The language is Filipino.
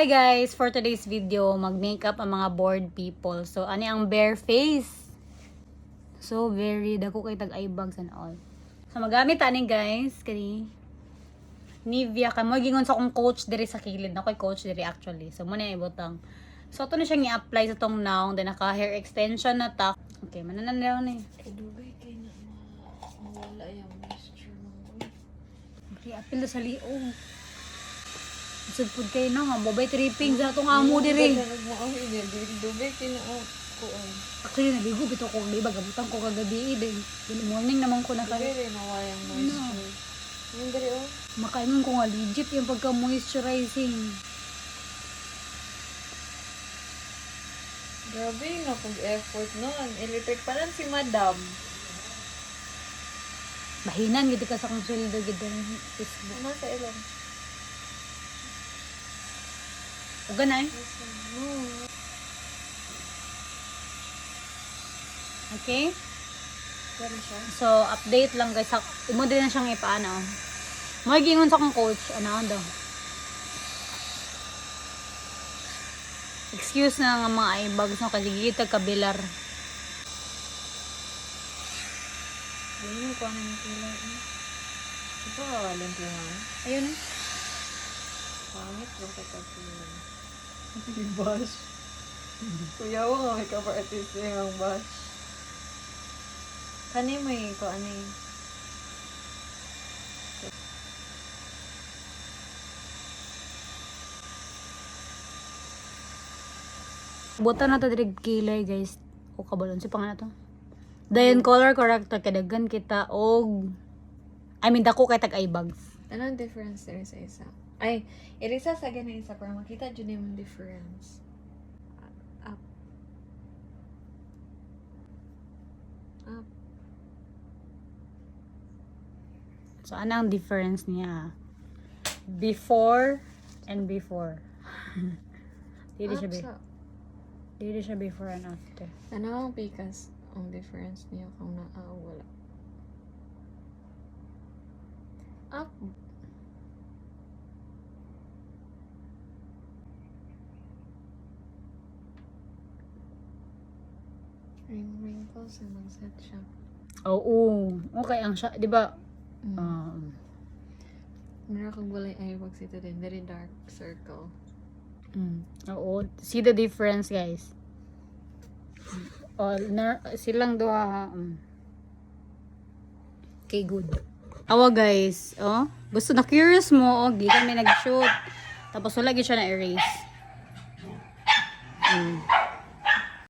Hi guys, for today's video, mag-makeup ang mga bored people. So, ani ang bare face. So, very dako kay tag eye bags and all. So, magamit ani guys, kani Nivea ka mo gingon sa akong coach diri sa kilid. Nakoy coach diri actually. So, muna ibutang. So, ito na siyang i-apply sa tong now. Then, naka hair extension na ta. Okay, manananaw ni. Dugay kay na mawala yung moisture mo. Okay, apil na sa liong. Sudpud kayo na nga, mobile tripping sa itong amo diri. Dugay kay na kuan. Actually, naligo bito ko, di ba, gabutan ko kagabi din. In the morning naman ko na kayo. Dugay mawayang moisture. Yung diri oh. Makaingon ko nga legit yung pagka-moisturizing. Grabe na kung effort noon. Electric pa lang si madam. Bahinan, gito ka sa kong sweldo, gito ng Facebook. Ano sa ilong? O ganay. Okay? Pero siya. So, update lang guys. Imo din na siyang ipaano. Magiingon sa akong coach. Ano daw? Excuse na nga mga eye bags no, kasi gigitag kabilar. Ganyan ko ano yung kilay. Ito alam ko nga. Ayun eh. Pangit lang kay kagkulay. Hindi bash. Kuya ko nga may ka-artist yung bash. Kani may ko ano yung Buta na to diri kilay guys. O kabalon si pangalan to. Dayon color corrector kadagan kita og dako kay tag eye bags. anong difference there sa isa? Ay, irisa sa ganun isa para makita dyan yung difference. Up. Up. So anong difference niya? Before and before. Dili siya Up sa. Dili siya before and after. Ano ang pikas ang difference niya kung wala? Up. Wrinkles and mag-set siya. Oo. Okay ang siya, 'di ba? Meron kang walay eye bags ito din. Very dark circle. Oo. See the difference, guys. Silang duha. Okay, good. Awa, guys. Oh, gusto na curious mo. Oh, di kami nag-shoot. Tapos wala gyud siya na erase.